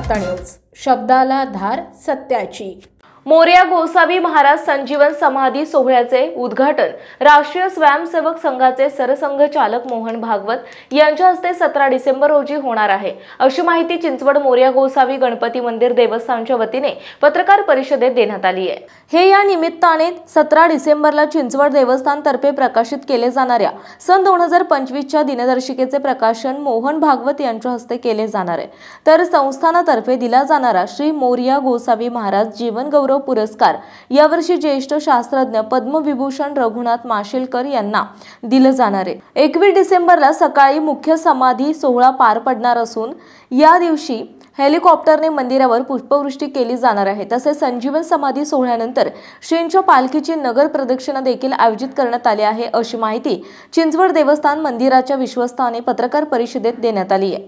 वार्ता न्यूज, शब्दाला धार सत्याची। मोरया गोसावी महाराज संजीवन समाधी सोहळ्याचे उद्घाटन राष्ट्रीय स्वयंसेवक संघाचे सरसंघचालक मोहन भागवत यांच्या हस्ते 17 डिसेंबर रोजी होणार आहे, अशी माहिती चिंचवड मोरया गोसावी गणपती मंदिर देवस्थानच्या वतीने पत्रकार परिषदेत देण्यात आली आहे। हे या निमित्ताने 17 डिसेंबरला चिंचवड देवस्थान तर्फे प्रकाशित केले जाणाऱ्या सन 2025 च्या दिनदर्शिकेचे प्रकाशन मोहन भागवत यांच्या हस्ते केले जाणार आहे। तर संस्थानातर्फे दिला जाणारा श्री मोरया गोसावी महाराज जीवन गौरव पुरस्कार यावर्षी ज्येष्ठ शास्त्रज्ञ पद्मविभूषण रघुनाथ माशेलकर यांना दिले जाणार आहे। 21 डिसेंबरला सकाळी मुख्य समाधी सोहळा पार पडणार असून या दिवशी हेलिकॉप्टरने मंदिरावर पुष्पवृष्टी केली जाणार आहे। तसेच संजीवन समाधी सोहळ्यानंतर श्रींच्या पालखीची नगर प्रदक्षिणा देखील आयोजित करण्यात आली आहे, अशी माहिती चिंचवड देवस्थान मंदिराच्या विश्वस्ताने पत्रकार परिषदेत देण्यात आली आहे।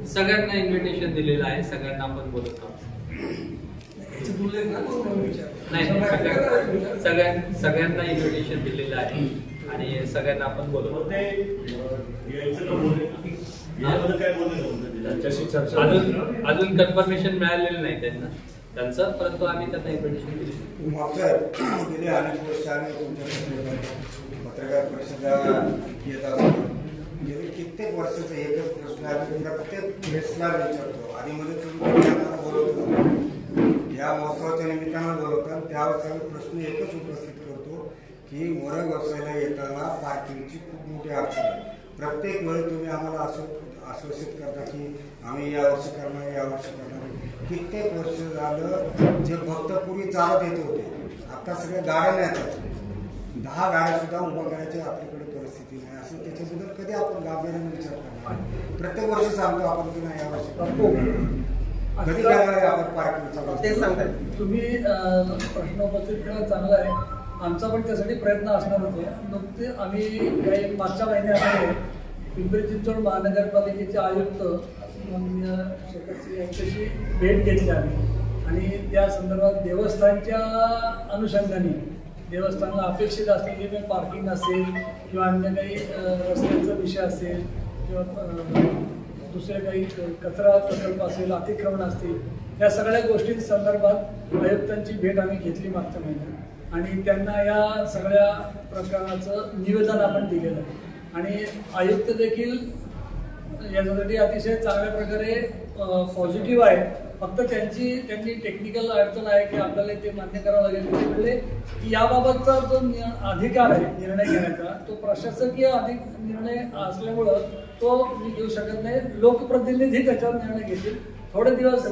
सगळ्यांना इन्व्हिटेशन दिलेलं आहे, सगळ्यांना आपण बोलत आहोत। सगळ्यांना इन्व्हिटेशन दिलेलं आहे आणि सगळ्यांना आपण बोलतो। अजून कन्फर्मेशन मिळालेलं नाही त्यांचं, परंतु आम्ही त्यांना इन्व्हिटेशन दिले। पत्रकार परिषदा येत असतो, कित्येक वर्षाचा एकच प्रश्न आहे, प्रत्येक प्रेसला विचारतो आणि मध्ये तुम्ही बोलवतो, या महोत्सवाच्या निमित्तानं बोलवतात, त्यावेळेस आम्ही प्रश्न एकच उपस्थित करतो की मोरया गोसावीला येताना पार्किंगची खूप मोठी अडचण आहे। प्रत्येक वेळी तुम्ही आम्हाला आश्वासित करता की आम्ही यावर्षी करणार। कित्येक वर्ष झालं जे भक्त पूर्वी चालत येत होते, आता सगळे गाड्या येतात, 10 गाड्या सुद्धा उभा करायची आपल्याकडे परिस्थिती नाही। असं त्याच्याबद्दल कधी आपण गांभीर्याने विचार करणार? प्रत्येक वर्षी सांगतो आपण की नाही यावर्षी कधी करणार आहे आपण पार्किंगचा? ते सांगताय तुम्ही प्रश्न उपस्थित करणं चांगला आहे, आमचा पण त्यासाठी प्रयत्न असणार होते। नुकते आम्ही काही मागच्या महिन्यामध्ये पिंपरी चिंचवड महानगरपालिकेचे आयुक्त शेखर यांच्याशी भेट घेतली आम्ही आणि त्या संदर्भात देवस्थानच्या अनुषंगाने देवस्थानाला अपेक्षित असलेले पार्किंग असेल किंवा अन्य काही रस्त्याचा विषय असेल किंवा दुसरे काही कचरा प्रकल्प असेल, अतिक्रमण असतील, या सगळ्या गोष्टी संदर्भात आयुक्तांची भेट आम्ही घेतली मागच्या महिन्यात आणि त्यांना या सगळ्या प्रकरणाचं निवेदन आपण दिलेलं आहे आणि आयुक्त देखील याच्यासाठी अतिशय चांगल्या प्रकारे पॉझिटिव्ह आहे। फक्त त्यांनी टेक्निकल अडचण आहे की आपल्याला ते मान्य करावं लागेल। ते म्हणले की याबाबतचा जो अधिकार आहे निर्णय घेण्याचा, तो प्रशासकीय निर्णय असल्यामुळं तो मी घेऊ शकत नाही, लोकप्रतिनिधी त्याच्यावर निर्णय घेतील। थोडे दिवस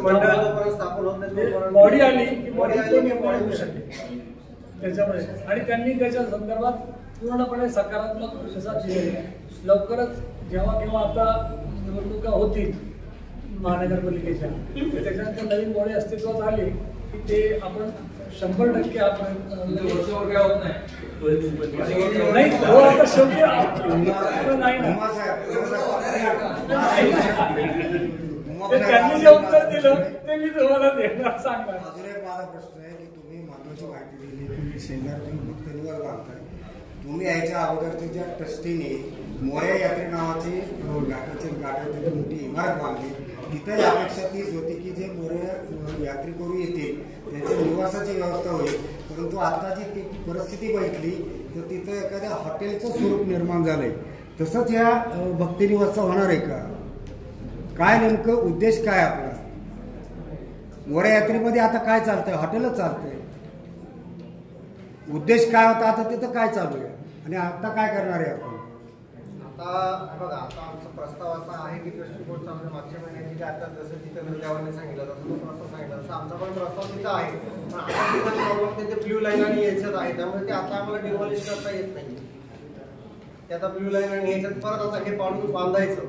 बॉडी आली की बॉडी तो निर्णय घेऊ शकेल त्याच्यामुळे, आणि त्यांनी त्याच्या संदर्भात पूर्णपणे सकारात्मक प्रतिसाद दिलेला आहे। लवकरच जेव्हा केव्हा आता निवडणुका होतील महानगरपालिकेच्या, त्याच्यानंतर नवीन बॉडी अस्तित्वात आली की ते आपण 100% आपण त्यांनी जे उत्तर दिलं ते मी तुम्हाला देणार सांगणार। अजून एक माझा प्रश्न आहे की तुम्ही महत्वाची माहिती दिली की शेंगार तुम्ही भक्त निवास बांधताय, तुम्ही याच्या अगोदरच्या ज्या ट्रस्टीने मोरया यात्रे नावाची घाटाची मोठी इमारत बांधली, तिथे अपेक्षा तीच होती की जे मोरया यात्रेकरू येतील त्यांच्या निवासाची व्यवस्था होईल, परंतु आता जी ती परिस्थिती बघितली तर तिथं एखाद्या हॉटेलचं स्वरूप निर्माण झालंय। तसंच या भक्तिनिवासचं होणार आहे का? काय नेमकं उद्देश काय आपला? मोरया यात्रेमध्ये आता काय चालतंय? हॉटेलच चालतंय। उद्देश काय होता? आता तिथं काय चालू आहे आणि आता काय करणार आहे आपण? आता बघा, आता आमचा प्रस्ताव असा आहे की ट्रस्टी बोर्डचा आमच्या मागच्या महिन्याची आता जसं तिथं गावाने सांगितलं तसं तो प्रस्ताव सांगितला तसं आमचा पण प्रस्ताव तिथं आहे, पण आता तिथं प्रॉब्लेम ते ब्ल्यू लाईन आणि याच्यात आहे, त्यामुळे ते आता आम्हाला डिमॉलिश करता येत नाही। ते आता ब्ल्यू लाईन आणि याच्यात परत आता हे पाडून बांधायचं,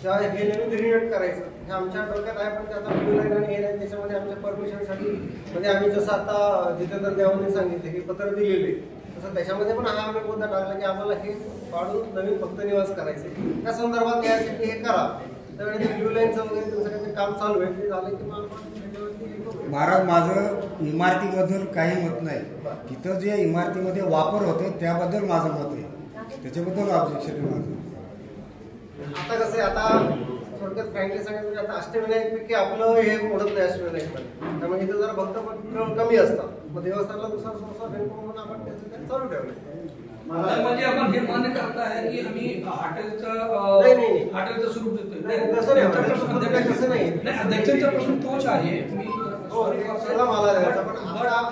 हे नवीन रिनोव्हेट करायचं, हे आमच्या डोक्यात आहे। पण ते आता ब्ल्यू लाईन आणि हे नाही, त्याच्यामध्ये आमच्या परमिशनसाठी म्हणजे आम्ही जसं आता जितेंद्र देवाने सांगितले की पत्र दिलेले, तसं त्याच्यामध्ये पण हा आम्ही मुद्दा टाकला की आम्हाला हे पाडून नवीन भक्त निवास करायचे, त्या संदर्भात यासाठी हे करा। त्यावेळी ब्ल्यू लाईनचं वगैरे तुमचं काही काम चालू आहे, ते झालं की महाराज माझं इमारतीबद्दल काही मत नाही, तिथं जे इमारतीमध्ये वापर होतो त्याबद्दल माझं मत आहे, त्याच्याबद्दल ऑब्जेक्शन आहे माझं। आता कसं आहे, आता थोडक्यात फ्रँकली सांगायचं आता अष्टविनायकपैकी आपलं हे ओढत नाही अष्टविनायकमध्ये, त्यामुळे इथे जरा भक्त कमी असतात. मग देवस्थानला दुसरा सोर्स ऑफ इन्कम म्हणून आपण त्याचं चालू ठेवलं. म्हणजे आपण हे मान्य करता आहे की आम्ही हॉटेलचं स्वरूप देतोय? तसं नाही, तसं नाही. अध्यक्षांचा प्रश्न तोच आहे.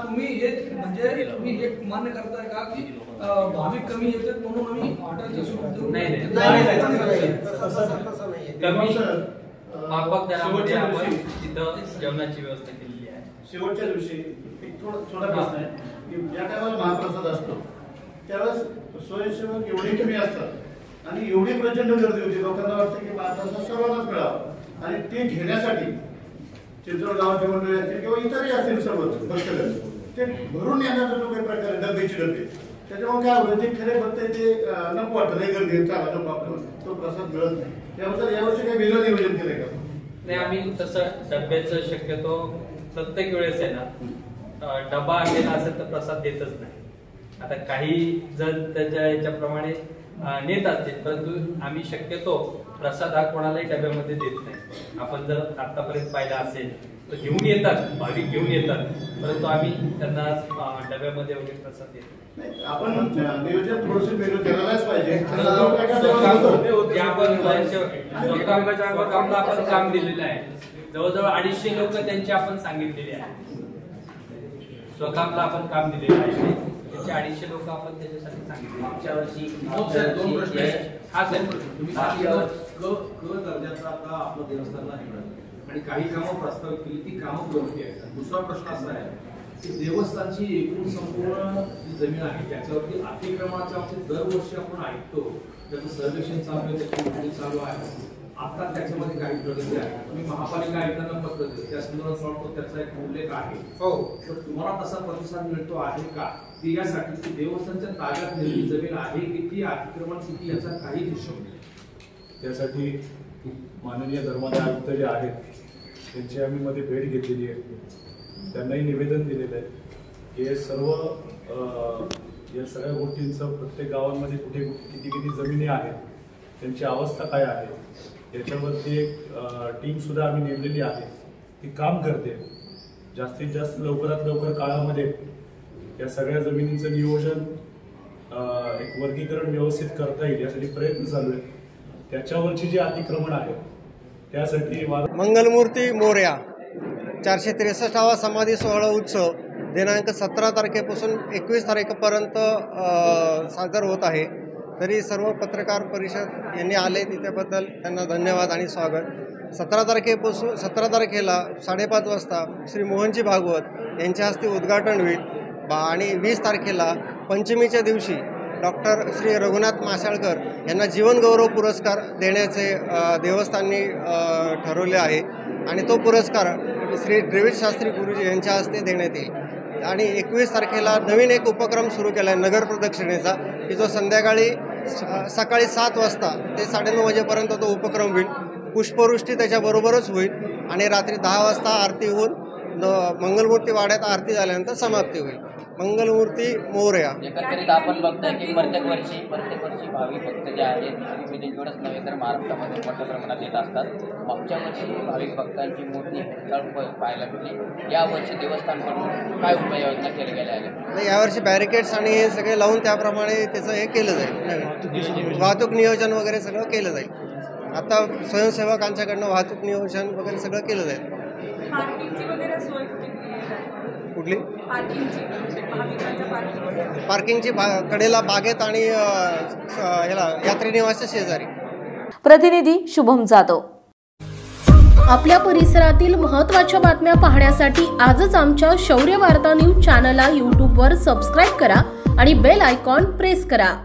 तुम्ही हे म्हणजे तुम्ही हे मान्य करताय का की भाविक कमी येतात म्हणून आम्ही हॉटेलचं स्वरूप देऊ? नाही कमी माफक दरामध्ये आपण तिथं जेवणाची व्यवस्था केलेली आहे. शेवटच्या दिवशी एक थोडा प्रश्न आहे की ज्या टायमाला महाप्रसाद असतो त्यावेळेस स्वयंसेवक एवढे कमी असतात आणि एवढी प्रचंड गर्दी होती, लोकांना वाटतं की महाप्रसाद सर्वांनाच मिळावा आणि ते घेण्यासाठी चिंचवड गावाची मंडळी असतील किंवा इतरही असतील सर्वच भक्तगण ते भरून येण्याचा जो काही प्रकार आहे डबेची डबे, त्याच्यामुळे काय होतं ते खरे भक्त ते नको वाटतं नाही गर्दी चाला नको आपल्याला तो प्रसाद मिळत नाही. त्याबद्दल यावर्षी काही वेगळं नियोजन केलंय का? नाही, आम्ही तसं डब्याचं शक्यतो प्रत्येक वेळेस आहे ना, डबा आणलेला असेल तर प्रसाद देतच नाही. आता काही जण त्याच्या याच्याप्रमाणे नेत असतील, परंतु आम्ही शक्यतो प्रसाद हा कोणालाही डब्यामध्ये देत नाही. आपण जर आतापर्यंत पाहिला असेल तर घेऊन येतात, भाविक घेऊन येतात, परंतु आम्ही त्यांना डब्यामध्ये वगैरे प्रसाद देत नाही. आपण नियोजन थोडंसं वेगळं करायलाच पाहिजे. आपण काम दिलेलं आहे. जवळजवळ 250 लोक त्यांची आपण सांगितलेली आहे. स्वकामला आपण काम दिलेलं आहे. त्याचे 250 लोक आपण त्याच्यासाठी सांगितले. मागच्या वर्षी दोन प्रश्न आहेत. हा सर, तुम्ही दर्जाचा आता आपलं देवस्थानला निवडलं आणि काही कामं प्रस्तावित केली, ती कामं प्रवृत्ती आहेत. दुसरा प्रश्न असा आहे की देवस्थानची एकूण संपूर्ण जी जमीन आहे त्याच्यावरती अतिक्रमणाच्या बाबतीत दरवर्षी आपण ऐकतो, त्याचं सर्वेक्षण चालू आहे, त्याची माहिती चालू आहे. आता त्याच्यामध्ये काही प्रगती आहे. तुम्ही महापालिका आयुक्तांना पत्र दिलं, त्या संदर्भात वाटतो त्याचा एक उल्लेख आहे. हो, तर तुम्हाला तसा प्रतिसाद मिळतो आहे का? ती यासाठी की देवस्थानच्या ताब्यात नेमकी जमीन आहे किती, अतिक्रमण किती, याचा काही हिशोब नाही. त्यासाठी माननीय धर्मादाय आयुक्त जे आहेत त्यांची आम्ही मध्ये भेट घेतलेली आहे. त्यांनाही निवेदन दिलेलं आहे की हे सर्व या सगळ्या गोष्टींचं प्रत्येक गावांमध्ये कुठे किती किती जमिनी आहेत, त्यांची अवस्था काय आहे, याच्यावरती एक टीमसुद्धा आम्ही नेमलेली आहे. ती काम करते. जास्तीत जास्त लवकरात लवकर काळामध्ये या सगळ्या जमिनींचं नियोजन, एक वर्गीकरण व्यवस्थित करता येईल यासाठी प्रयत्न चालू आहे. त्याच्यावरची जी अतिक्रमण आहे त्यासाठी मंगलमूर्ती मोरया 463वा समाधी सोहळा उत्सव दिनांक 17 तारखेपासून 21 तारखेपर्यंत साजरा होत आहे. तरी सर्व पत्रकार परिषद यांनी आले त्याबद्दल त्यांना धन्यवाद आणि स्वागत. 17 तारखेला 5:30 वाजता श्री मोहनजी भागवत यांच्या हस्ते उद्घाटन होईल आणि 20 तारखेला पंचमीच्या दिवशी डॉक्टर श्री रघुनाथ मासाळकर यांना जीवनगौरव पुरस्कार देण्याचे देवस्थाननी ठरवले आहे आणि तो पुरस्कार श्री द्रविड शास्त्री गुरुजी यांच्या हस्ते देण्यात येईल. आणि 21 तारखेला नवीन एक उपक्रम सुरू केला आहे नगर प्रदक्षिणेचा, की जो संध्याकाळी सकाळी 7 वाजता ते 9:30 वाजेपर्यंत तो उपक्रम होईल. पुष्पवृष्टी त्याच्याबरोबरच होईल आणि रात्री 10 वाजता आरती होऊन मंगलमूर्ती वाड्यात आरती झाल्यानंतर समाप्ती होईल. मंगलमूर्ती मोरया. एकंदरीत आपण बघतोय की प्रत्येक वर्षी भाविक भक्त जे आहेत एवढंच नव्हे तर महाराष्ट्रामध्ये मोठ्या प्रमाणात येत असतात. मागच्या वर्षी भाविक भक्तांची मोठी चढ पाहायला मिळाली. यावर्षी देवस्थानकडून काय उपाययोजना केल्या गेल्या आहेत? यावर्षी बॅरिकेड्स आणि हे सगळे लावून त्याप्रमाणे त्याचं हे केलं जाईल. वाहतूक नियोजन वगैरे सगळं केलं जाईल. आता स्वयंसेवकांच्याकडनं वाहतूक नियोजन वगैरे सगळं केलं जाईल. कुठली पार्किंगची कडेला बागेत आणि यात्री निवासच्या शेजारी. प्रतिनिधी शुभम जाधव. आपल्या परिसरातील महत्त्वाच्या बातम्या पाहण्यासाठी आजच आमच्या शौर्य वार्ता न्यूज चॅनलला यूट्यूबवर सबस्क्राईब करा आणि बेल आयकॉन प्रेस करा.